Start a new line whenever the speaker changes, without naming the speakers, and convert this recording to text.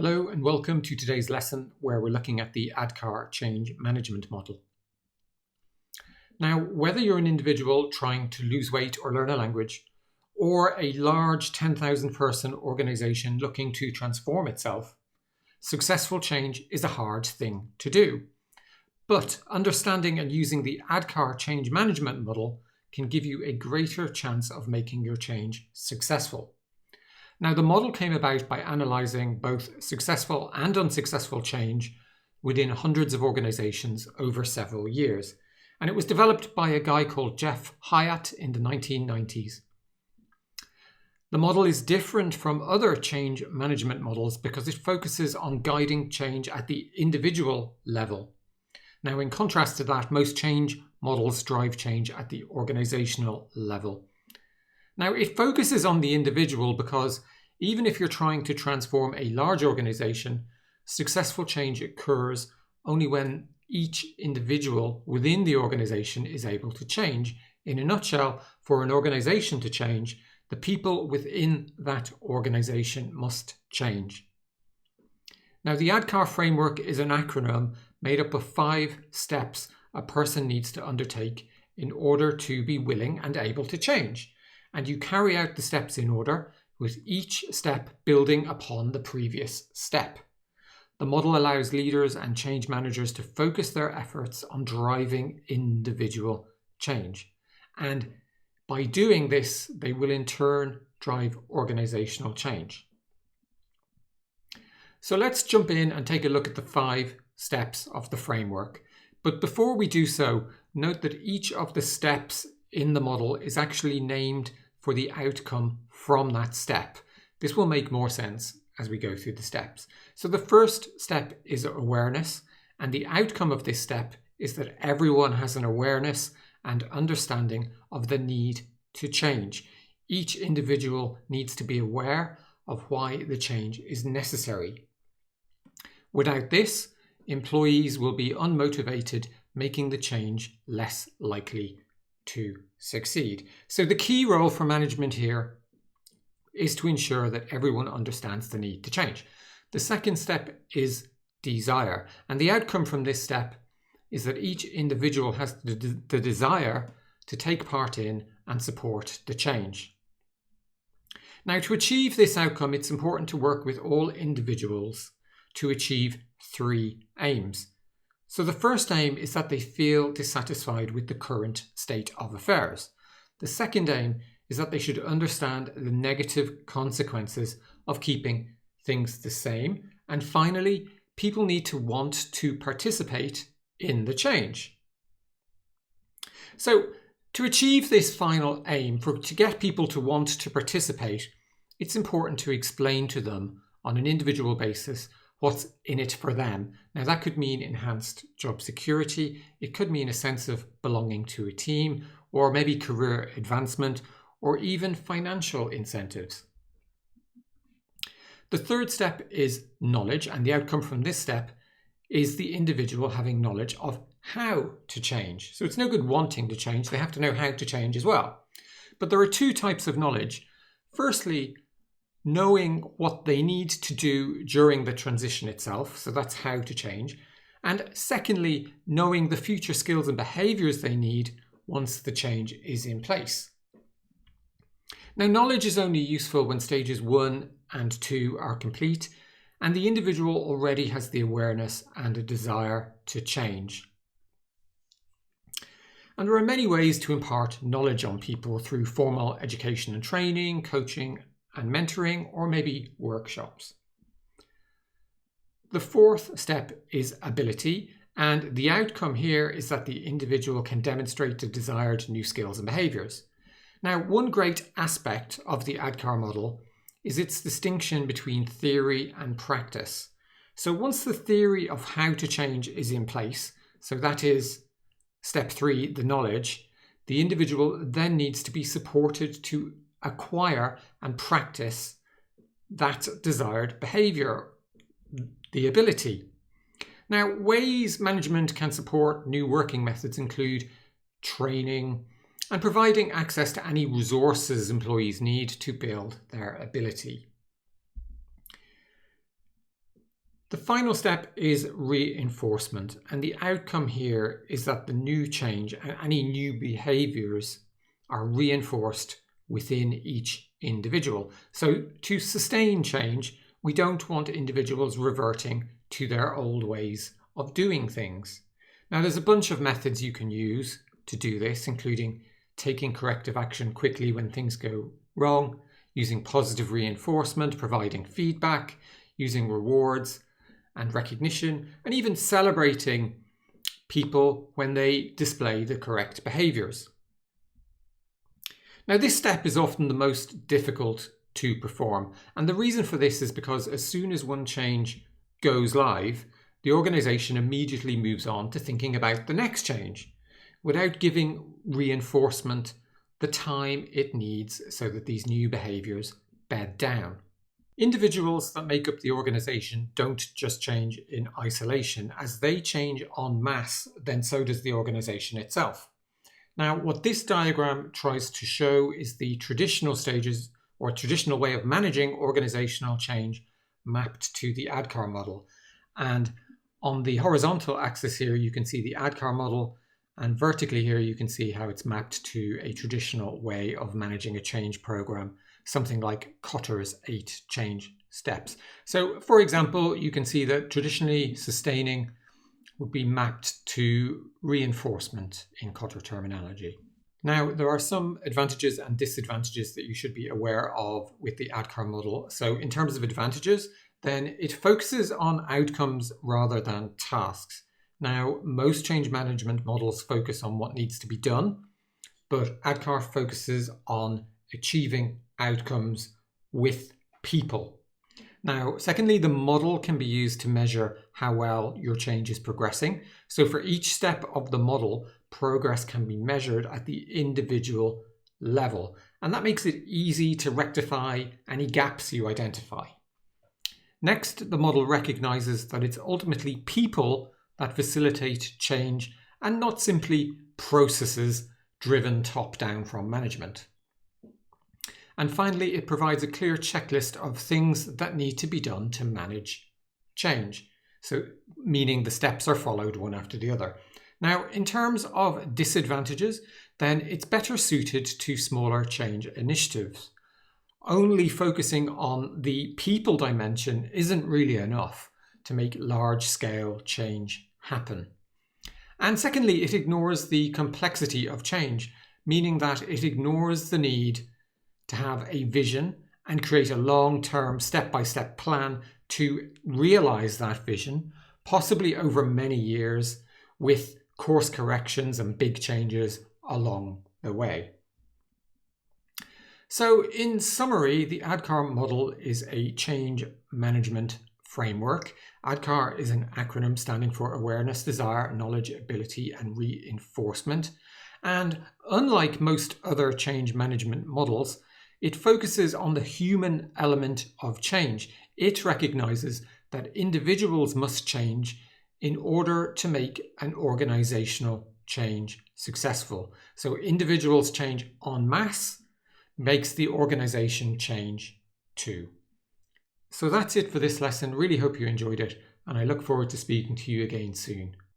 Hello and welcome to today's lesson where we're looking at the ADKAR Change Management Model. Now, whether you're an individual trying to lose weight or learn a language, or a large 10,000 person organization looking to transform itself, successful change is a hard thing to do. But understanding and using the ADKAR Change Management Model can give you a greater chance of making your change successful. Now, the model came about by analysing both successful and unsuccessful change within hundreds of organisations over several years. And it was developed by a guy called Jeff Hyatt in the 1990s. The model is different from other change management models because it focuses on guiding change at the individual level. Now, in contrast to that, most change models drive change at the organisational level. Now, it focuses on the individual because even if you're trying to transform a large organization, successful change occurs only when each individual within the organization is able to change. In a nutshell, for an organization to change, the people within that organization must change. Now, the ADKAR framework is an acronym made up of 5 steps a person needs to undertake in order to be willing and able to change. And you carry out the steps in order, with each step building upon the previous step. The model allows leaders and change managers to focus their efforts on driving individual change. And by doing this, they will in turn drive organizational change. So let's jump in and take a look at the 5 steps of the framework. But before we do so, note that each of the steps in the model is actually named for the outcome from that step. This will make more sense as we go through the steps. So the first step is awareness, and the outcome of this step is that everyone has an awareness and understanding of the need to change. Each individual needs to be aware of why the change is necessary. Without this, employees will be unmotivated, making the change less likely to succeed. So the key role for management here is to ensure that everyone understands the need to change. The second step is desire. And the outcome from this step is that each individual has the desire to take part in and support the change. Now, to achieve this outcome, it's important to work with all individuals to achieve 3 aims. So the first aim is that they feel dissatisfied with the current state of affairs. The second aim is that they should understand the negative consequences of keeping things the same. And finally, people need to want to participate in the change. So to achieve this final aim, to get people to want to participate, it's important to explain to them on an individual basis what's in it for them. Now, that could mean enhanced job security, it could mean a sense of belonging to a team, or maybe career advancement, or even financial incentives. The third step is knowledge, and the outcome from this step is the individual having knowledge of how to change. So it's no good wanting to change, they have to know how to change as well. But there are 2 types of knowledge. Firstly, knowing what they need to do during the transition itself, so that's how to change. And secondly, knowing the future skills and behaviours they need once the change is in place. Now, knowledge is only useful when stages 1 and 2 are complete, and the individual already has the awareness and a desire to change. And there are many ways to impart knowledge on people through formal education and training, coaching and mentoring, or maybe workshops. The 4th step is ability, and the outcome here is that the individual can demonstrate the desired new skills and behaviours. Now, one great aspect of the ADKAR model is its distinction between theory and practice. So once the theory of how to change is in place, so that is step 3, the knowledge, the individual then needs to be supported to acquire and practice that desired behaviour, the ability. Now, ways management can support new working methods include training and providing access to any resources employees need to build their ability. The final step is reinforcement, and the outcome here is that the new change and any new behaviours are reinforced within each individual. So to sustain change, we don't want individuals reverting to their old ways of doing things. Now, there's a bunch of methods you can use to do this, including taking corrective action quickly when things go wrong, using positive reinforcement, providing feedback, using rewards and recognition, and even celebrating people when they display the correct behaviours. Now, this step is often the most difficult to perform, and the reason for this is because as soon as one change goes live, the organisation immediately moves on to thinking about the next change without giving reinforcement the time it needs so that these new behaviours bed down. Individuals that make up the organisation don't just change in isolation. As they change en masse, then so does the organisation itself. Now, what this diagram tries to show is the traditional stages or traditional way of managing organisational change mapped to the ADKAR model. And on the horizontal axis here, you can see the ADKAR model, and vertically here, you can see how it's mapped to a traditional way of managing a change program, something like Kotter's 8 change steps. So, for example, you can see that traditionally sustaining would be mapped to reinforcement in Kotter terminology. Now, there are some advantages and disadvantages that you should be aware of with the ADKAR model. So in terms of advantages, then it focuses on outcomes rather than tasks. Now, most change management models focus on what needs to be done, but ADKAR focuses on achieving outcomes with people. Now, secondly, the model can be used to measure how well your change is progressing. So for each step of the model, progress can be measured at the individual level, and that makes it easy to rectify any gaps you identify. Next, the model recognizes that it's ultimately people that facilitate change and not simply processes driven top-down from management. And finally, it provides a clear checklist of things that need to be done to manage change. So, meaning the steps are followed one after the other. Now, in terms of disadvantages, then it's better suited to smaller change initiatives. Only focusing on the people dimension isn't really enough to make large-scale change happen. And secondly, it ignores the complexity of change, meaning that it ignores the need to have a vision and create a long-term step-by-step plan to realize that vision, possibly over many years, with course corrections and big changes along the way. So in summary, the ADKAR model is a change management framework. ADKAR is an acronym standing for Awareness, Desire, Knowledge, Ability, and Reinforcement. And unlike most other change management models, it focuses on the human element of change. It recognizes that individuals must change in order to make an organizational change successful. So individuals change en masse makes the organization change too. So that's it for this lesson. Really hope you enjoyed it, and I look forward to speaking to you again soon.